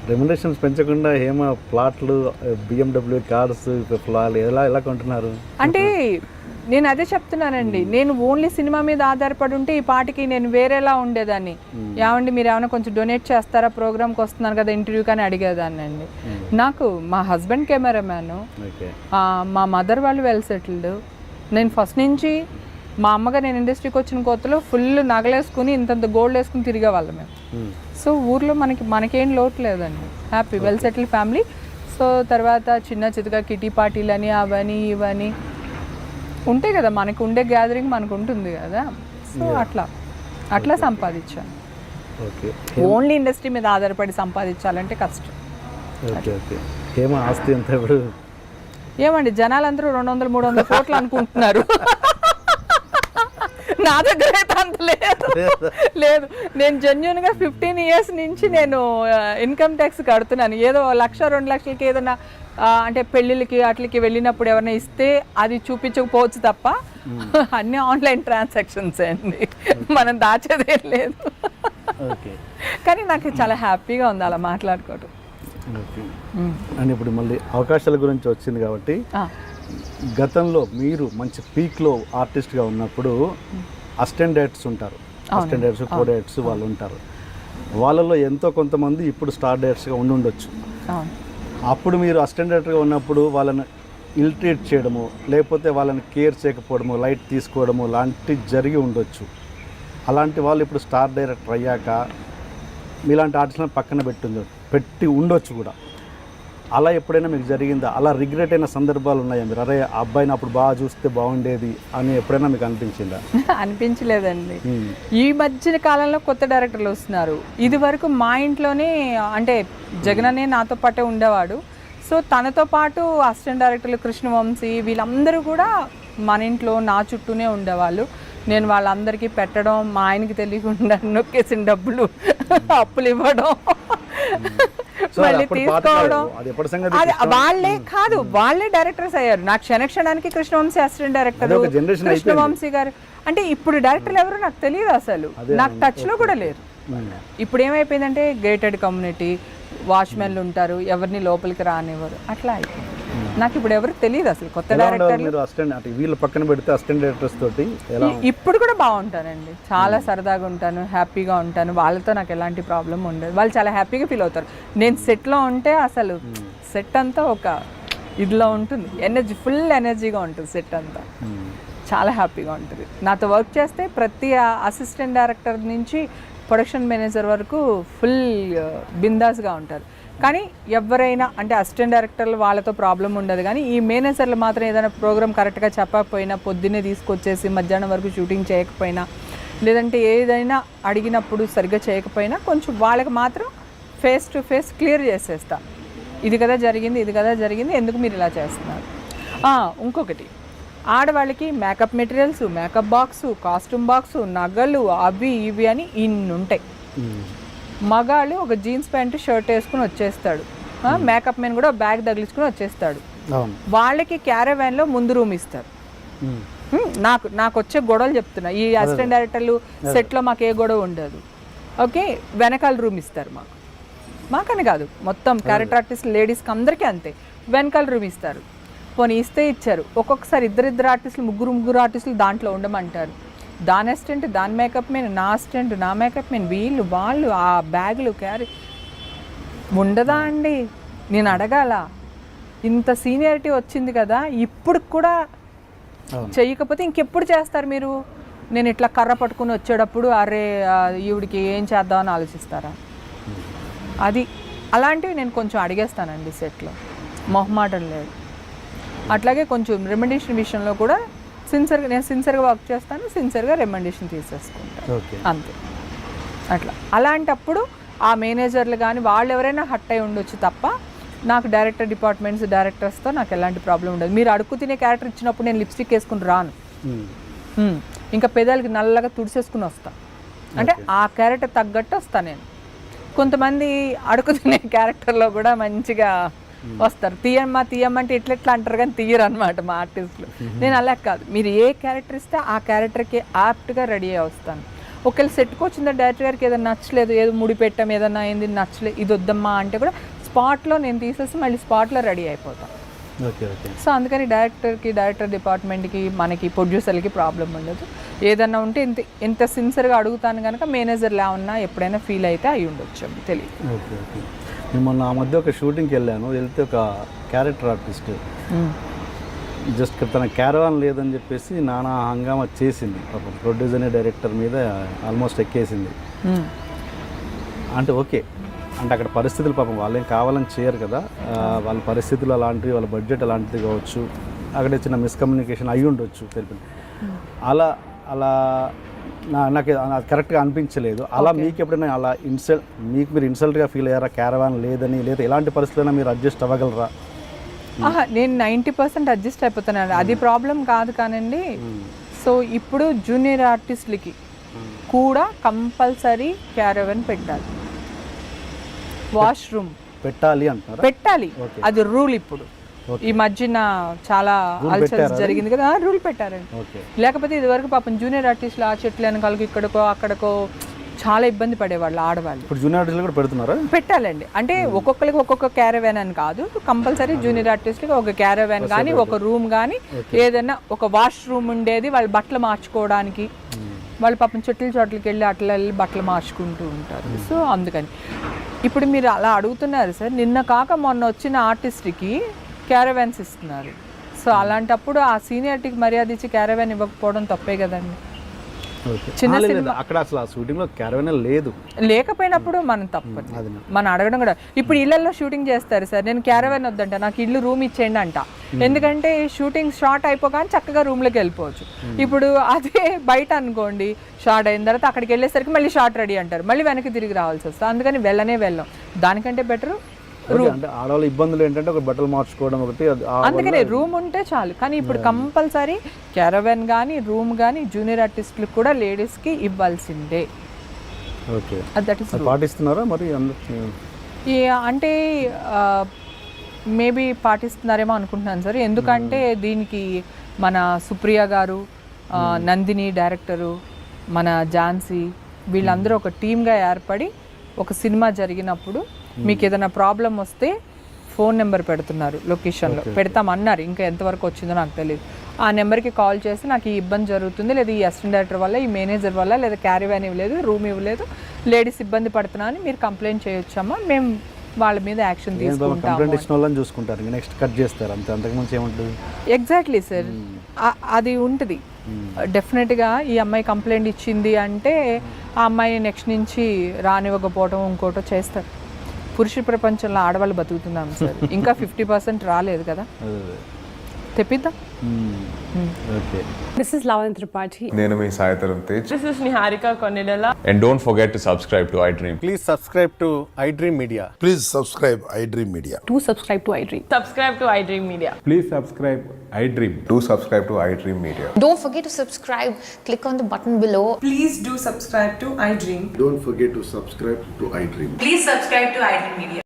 Remunerations పెంచకుండా ఏమో ప్లాట్లు, BMW కార్స్, ఫ్లాలు ఎలా కొంటున్నారు? అంటే నేను అదే చెప్తున్నానండి, నేను ఓన్లీ సినిమా మీద ఆధారపడి ఉంటే ఈ పాటికి నేను వేరేలా ఉండేదాన్ని. ఏమండి మీరు ఏమైనా కొంచెం డొనేట్ చేస్తారా, ప్రోగ్రామ్కి వస్తున్నాను కదా ఇంటర్వ్యూ కానీ అడిగేదాన్ని అండి. నాకు మా హస్బెండ్ కెమెరామ్యాను, మా మదర్ వాళ్ళు వెల్ సెటిల్డ్. నేను ఫస్ట్ నుంచి మా అమ్మగా నేను ఇండస్ట్రీకి వచ్చిన కొత్తలో ఫుల్ నగలేసుకుని ఇంతంత గోల్డ్ వేసుకుని తిరిగేవాళ్ళం మేము. సో ఊర్లో మనకేం లోటు లేదండి, happy well settled family. So తర్వాత చిన్న చితగా కిటీ పార్టీలని అవని ఇవని ఉంటాయి కదా, మనకు ఉండే గ్యాదరింగ్ మనకు ఉంటుంది కదా. సో అట్లా సంపాదించాను. ఓన్లీ ఇండస్ట్రీ మీద ఆధారపడి సంపాదించాలంటే కష్టం. ఏమో ఆస్తి ఎంత ఇప్పుడు? ఏమండి జనాలందరూ 200-300 కోట్లు అనుకుంటున్నారు. నా దగ్గర అయితే అంత లేదు. నేను జెన్యున్గా 15 years నుంచి నేను ఇన్కమ్ ట్యాక్స్ కడుతున్నాను. ఏదో 1-2 లక్షలకి ఏదైనా అంటే పెళ్ళిళ్ళకి అట్లకి వెళ్ళినప్పుడు ఎవరైనా ఇస్తే అది చూపించకపోవచ్చు తప్ప అన్ని ఆన్లైన్ ట్రాన్సాక్షన్స్ అండి, మనం దాచేదేం లేదు. కానీ నాకు చాలా హ్యాపీగా ఉంది అలా మాట్లాడుకోవడం. అండ్ ఇప్పుడు మళ్ళీ అవకాశాల గురించి వచ్చింది కాబట్టి, గతంలో మీరు మంచి పీక్లో ఆర్టిస్ట్గా ఉన్నప్పుడు అసిస్టెంట్ డైరెక్టర్స్ ఉంటారు, అసిస్టెంట్ డైరెక్టర్స్, కో డైరెక్టర్స్ వాళ్ళు ఉంటారు. వాళ్ళలో ఎంతో కొంతమంది ఇప్పుడు స్టార్ డైరెక్టర్స్గా ఉండొచ్చు. అప్పుడు మీరు అసిస్టెంట్ డైరెక్టర్గా ఉన్నప్పుడు వాళ్ళని ఇల్ట్రీట్ చేయడము, లేకపోతే వాళ్ళని కేర్ చేయకపోవడము, లైట్ తీసుకోవడము లాంటివి జరిగి ఉండొచ్చు. అలాంటి వాళ్ళు ఇప్పుడు స్టార్ డైరెక్టర్ అయ్యాక మీలాంటి ఆర్టిస్ట్లను పక్కన పెట్టి ఉండొచ్చు కూడా. అలా ఎప్పుడైనా మీకు జరిగిందా? అలా రిగ్రెట్ అయిన సందర్భాలు ఉన్నాయా? మీరు అరే ఆ అబ్బాయిని అప్పుడు బాగా చూస్తే బాగుండేది అని ఎప్పుడైనా మీకు అనిపించిందా? అనిపించలేదండి. ఈ మధ్య కాలంలో కొత్త డైరెక్టర్లు వస్తున్నారు. ఇది వరకు మా ఇంట్లోనే అంటే జగన్ అనే నాతో పాటే ఉండేవాడు. సో తనతో పాటు అసిస్టెంట్ డైరెక్టర్లు కృష్ణవంశీ వీళ్ళందరూ కూడా మన ఇంట్లో నా చుట్టూనే ఉండేవాళ్ళు. నేను వాళ్ళందరికీ పెట్టడం, మా ఆయనకి తెలియకుండా నొక్కేసిన డబ్బులు అప్పులు ఇవ్వడం, మళ్ళీ తీసుకోవడం. అది వాళ్ళే కాదు, వాళ్ళే డైరెక్టర్స్ అయ్యారు. నాకు క్షణక్షణానికి కృష్ణవంశీ అసిస్టెంట్ డైరెక్టర్, కృష్ణవంశీ గారు. అంటే ఇప్పుడు డైరెక్టర్లు ఎవరు నాకు తెలియదు, అసలు నాకు టచ్లో కూడా లేరు. ఇప్పుడు ఏమైపోయిందంటే గేటెడ్ కమ్యూనిటీ, వాచ్మెన్లు ఉంటారు, ఎవరిని లోపలికి రానివ్వరు, అట్లా అయిపోయింది. నాకు ఇప్పుడు ఎవరికి తెలియదు అసలు కొత్త డైరెక్టర్లు. వీళ్ళు పక్కన పెడితే అసిస్టెంట్ డైరెక్టర్స్ తోటి ఇప్పుడు కూడా బాగుంటానండి, చాలా సరదాగా ఉంటాను, హ్యాపీగా ఉంటాను. వాళ్ళతో నాకు ఎలాంటి ప్రాబ్లం ఉండదు, వాళ్ళు చాలా హ్యాపీగా ఫీల్ అవుతారు. నేను సెట్లో ఉంటే అసలు సెట్ అంతా ఒక ఇదిలో ఉంటుంది, ఎనర్జీ, ఫుల్ ఎనర్జీగా ఉంటుంది సెట్ అంతా, చాలా హ్యాపీగా ఉంటుంది. నాతో వర్క్ చేస్తే ప్రతి అసిస్టెంట్ డైరెక్టర్ నుంచి ప్రొడక్షన్ మేనేజర్ వరకు ఫుల్ బిందాస్గా ఉంటారు. కానీ ఎవరైనా అంటే అసిస్టెంట్ డైరెక్టర్లు వాళ్ళతో ప్రాబ్లం ఉండదు, కానీ ఈ మేనేజర్లు మాత్రం ఏదైనా ప్రోగ్రామ్ కరెక్ట్గా చెప్పకపోయినా, పొద్దున్నే తీసుకొచ్చేసి మధ్యాహ్నం వరకు షూటింగ్ చేయకపోయినా, లేదంటే ఏదైనా అడిగినప్పుడు సరిగ్గా చేయకపోయినా కొంచెం వాళ్ళకి మాత్రం ఫేస్ టు ఫేస్ క్లియర్ చేసేస్తా. ఇది కదా జరిగింది, ఎందుకు మీరు ఇలా చేస్తున్నారు. ఇంకొకటి, ఆడవాళ్ళకి makeup materials, makeup box, costume box, నగలు, అవి ఇవి అని ఇన్ని ఉంటాయి. మగాళ్ళు ఒక జీన్స్ ప్యాంటు షర్ట్ వేసుకుని వచ్చేస్తాడు, మేకప్ మెన్ కూడా బ్యాగ్ తగిలించుకుని వచ్చేస్తాడు. వాళ్ళకి క్యారవాన్లో ముందు రూమ్ ఇస్తారు. నాకు వచ్చే గొడవలు చెప్తున్నా, ఈ అసిస్టెంట్ డైరెక్టర్లు సెట్లో మాకు ఏ గొడవ ఉండదు. ఓకే, వెనకాల రూమ్ ఇస్తారు మాకని కాదు, మొత్తం క్యారెక్టర్ ఆర్టిస్ట్ లేడీస్కి అందరికీ అంతే, వెనకాల రూమ్ ఇస్తారు. పోనీ ఇస్తే ఇచ్చారు, ఒక్కొక్కసారి ఇద్దరు ఆర్టిస్టులు, ముగ్గురు ఆర్టిస్టులు దాంట్లో ఉండమంటారు. దాని అసిస్టెంట్, దాని మేకప్ మెన్, నా అసిస్టెంట్, నా మేకప్ మెన్, వాళ్ళు ఆ బ్యాగులు క్యారీ ఉండదా అండి? నేను అడగాల, ఇంత సీనియారిటీ వచ్చింది కదా, ఇప్పుడు కూడా చెయ్యకపోతే ఇంకెప్పుడు చేస్తారు మీరు? నేను ఇట్లా కర్ర పట్టుకుని వచ్చేటప్పుడు అరే ఈవిడికి ఏం చేద్దామని ఆలోచిస్తారా? అది అలాంటివి నేను కొంచెం అడిగేస్తానండి సెట్లో, మొహమాటం లేదు. అట్లాగే కొంచెం రెమెండేషన్ విషయంలో కూడా నేను సిన్సియర్గా వర్క్ చేస్తాను, సిన్సియర్గా రెమెండేషన్ తీసేసుకుంటాను, అంతే. అట్లా అలాంటప్పుడు ఆ మేనేజర్లు కానీ వాళ్ళు ఎవరైనా హట్ అయి ఉండొచ్చు తప్ప నాకు డైరెక్టర్ డిపార్ట్మెంట్స్, డైరెక్టర్స్తో నాకు ఎలాంటి ప్రాబ్లం ఉండదు. మీరు అడుగు తినే క్యారెక్టర్ ఇచ్చినప్పుడు నేను లిప్స్టిక్ వేసుకుని రాను, ఇంకా పెదాలకి నల్లగా తుడిసేసుకుని వస్తాను. అంటే ఆ క్యారెక్టర్ తగ్గట్టు వస్తాను నేను. కొంతమంది అడుగు తినే క్యారెక్టర్లో కూడా మంచిగా వస్తారు, తీయమ్మంటే ఎట్లా అంటారు కానీ తీయరు అనమాట మా ఆర్టిస్టులు. నేను అలా కాదు, మీరు ఏ క్యారెక్టర్ ఇస్తే ఆ క్యారెక్టర్కి యాప్ట్గా రెడీ అయ్యి వస్తాను. ఒకవేళ సెట్కి వచ్చిందా డైరెక్టర్ గారికి ఏదైనా నచ్చలేదు, ఏదో ముడి పెట్టాం ఏదన్నా అయింది నచ్చలేదు, ఇది వద్దమ్మా అంటే కూడా స్పాట్లో నేను తీసేసి మళ్ళీ స్పాట్లో రెడీ అయిపోతాను. Okay okay. సో అందుకని డైరెక్టర్ డిపార్ట్మెంట్కి మనకి ప్రొడ్యూసర్కి ప్రాబ్లం ఉండదు. ఏదన్నా ఉంటే ఎంత సిన్సియర్గా అడుగుతాను కనుక మేనేజర్లా ఉన్నా ఎప్పుడైనా ఫీల్ అయితే అయి ఉండొచ్చు, తెలియదు. Okay okay. నేను మొన్న ఆ మధ్య ఒక షూటింగ్కి వెళ్ళాను, వెళ్తే ఒక క్యారెక్టర్ ఆర్టిస్ట్ జస్ట్ తన క్యారవాన్ లేదని చెప్పేసి నానా హంగామా చేసింది పాపం. ప్రొడ్యూసర్ని డైరెక్టర్ మీద ఆల్మోస్ట్ ఎక్కేసింది. అంటే ఓకే, అంటే అక్కడ పరిస్థితులు పాపం వాళ్ళేం కావాలని చేయరు కదా, వాళ్ళ పరిస్థితులు అలాంటివి, వాళ్ళ బడ్జెట్ అలాంటిది కావచ్చు, అక్కడే చిన్న మిస్కమ్యూనికేషన్ అయి ఉండొచ్చు తెలిపి. అలా అలా నాకు కరెక్ట్గా అనిపించలేదు. అలా మీకు ఎప్పుడైనా అలా మీరు ఇన్సల్ట్గా ఫీల్ అయ్యారా క్యారవాన్ లేదని, లేదా ఎలాంటి పరిస్థితులైనా మీరు అడ్జస్ట్ అవ్వగలరా? నేను 90% అడ్జస్ట్ అయిపోతున్నాను, అది ప్రాబ్లం కాదు కానండి. సో ఇప్పుడు జూనియర్ ఆర్టిస్టులకి కూడా కంపల్సరీ క్యారవాన్ పెట్టాలి, వాష్రూమ్ పెట్టాలి అంటారా? పెట్టాలి, అది రూల్. ఇప్పుడు ఈ మధ్యన చాలా అల్సర్స్ జరిగింది కదా, రూల్ పెట్టారండి. లేకపోతే ఇదివరకు పాపం జూనియర్ ఆర్టిస్టులు ఆ చెట్లు వెనకాలకు ఇక్కడికో అక్కడికో చాలా ఇబ్బంది పడేవాళ్ళు ఆడవాళ్ళు. ఇప్పుడు జూనియర్ ఆర్టిస్టులు కూడా పెడుతున్నారా? పెట్టాలండి. అంటే ఒక్కొక్కరికి ఒక్కొక్క క్యారవాన్ అని కాదు, కంపల్సరీ జూనియర్ ఆర్టిస్ట్కి ఒక క్యారవాన్ కానీ ఒక రూమ్ కానీ ఏదైనా ఒక వాష్రూమ్ ఉండేది, వాళ్ళు బట్టలు మార్చుకోవడానికి. వాళ్ళు పాపం చోట్లకి వెళ్ళి అట్లా వెళ్ళి బట్టలు మార్చుకుంటూ ఉంటారు. సో అందుకని ఇప్పుడు మీరు అలా అడుగుతున్నారు సార్, నిన్న కాక మొన్న వచ్చిన ఆర్టిస్ట్కి క్యారవాన్స్ ఇస్తున్నారు. సో అలాంటప్పుడు ఆ సీనియారిటీకి మర్యాద ఇచ్చి క్యారవాన్ ఇవ్వకపోవడం తప్పే కదండి. చిన్న సినిమా అక్కడ అసలు ఆ షూటింగ్లో క్యారవాన్ లేదు, లేకపోయినప్పుడు మనం తప్పదు, మనం అడగడం కూడా. ఇప్పుడు ఇళ్లలో షూటింగ్ చేస్తారు సార్, నేను క్యారవాన్ వద్దంట, నాకు ఇల్లు రూమ్ ఇచ్చేయండి అంట. ఎందుకంటే షూటింగ్ షార్ట్ అయిపోగానే చక్కగా రూమ్లోకి వెళ్ళిపోవచ్చు. ఇప్పుడు అదే బయట అనుకోండి, షార్ట్ అయిన తర్వాత అక్కడికి వెళ్ళేసరికి మళ్ళీ షార్ట్ రెడీ అంటారు, మళ్ళీ వెనక్కి తిరిగి రావాల్సి వస్తుంది. అందుకని వెళ్ళం, దానికంటే బెటర్ అంటే ఆడవాళ్ళ ఇబ్బందులు ఏంటంటే ఒక బట్టలు మార్చుకోవడం ఒకటి, అందుకనే రూమ్ ఉంటే చాలు. కానీ ఇప్పుడు కంపల్సరీ క్యారవాన్ కానీ రూమ్ కానీ జూనియర్ ఆర్టిస్టులకు కూడా లేడీస్కి ఇవ్వాల్సిందే. ఓకే, పాటిస్తున్నారా మరి? అంటే మేబీ పాటిస్తున్నారేమో అనుకుంటున్నాను సార్. ఎందుకంటే దీనికి మన సుప్రియ గారు, నందిని డైరెక్టరు, మన ఝాన్సీ, వీళ్ళందరూ ఒక టీమ్గా ఏర్పడి ఒక సినిమా జరిగినప్పుడు మీకు ఏదైనా ప్రాబ్లం వస్తే ఫోన్ నెంబర్ పెడుతున్నారు, లొకేషన్లో పెడతామన్నారు, ఇంకా ఎంతవరకు వచ్చిందో నాకు తెలియదు. ఆ నెంబర్కి కాల్ చేసి నాకు ఈ ఇబ్బంది జరుగుతుంది, లేదా ఈ అసిస్టెంట్ డైరెక్టర్ వల్ల, ఈ మేనేజర్ వల్ల, లేదా క్యారవాన్ ఇవ్వలేదు, రూమ్ ఇవ్వలేదు, లేడీస్ ఇబ్బంది పడుతున్నా అని మీరు కంప్లైంట్ చేయొచ్చమ్మా, మేము వాళ్ళ మీద యాక్షన్ తీసుకుంటాం. చూసుకుంటారు, నెక్స్ట్ కట్ చేస్తారు అంతే, అంతకుముందు ఏముంటుంది. ఎగ్జాక్ట్లీ సార్, అది ఉంటుంది. డెఫినెట్గా ఈ అమ్మాయి కంప్లైంట్ ఇచ్చింది అంటే ఆ అమ్మాయి నెక్స్ట్ నుంచి రానివ్వకపోవడం ఇంకోటో చేస్తారు. పురుష ప్రపంచంలో ఆడవాళ్ళు బతుకుతున్నాం సార్, ఇంకా 50% రాలేదు కదా, తెప్పిద్దాం. This is Lavan Tripathi. నేను మీ Sai Dharam Tej. This is Niharika Konidala. And don't forget to subscribe to iDream. Please subscribe to iDream Media. Please subscribe iDream Media. Do subscribe to iDream. Subscribe to iDream Media. Please subscribe iDream. Do subscribe to iDream Media. Don't forget to subscribe. Click on the button below. Please do subscribe to iDream. Don't forget to subscribe to iDream. Please subscribe to iDream Media.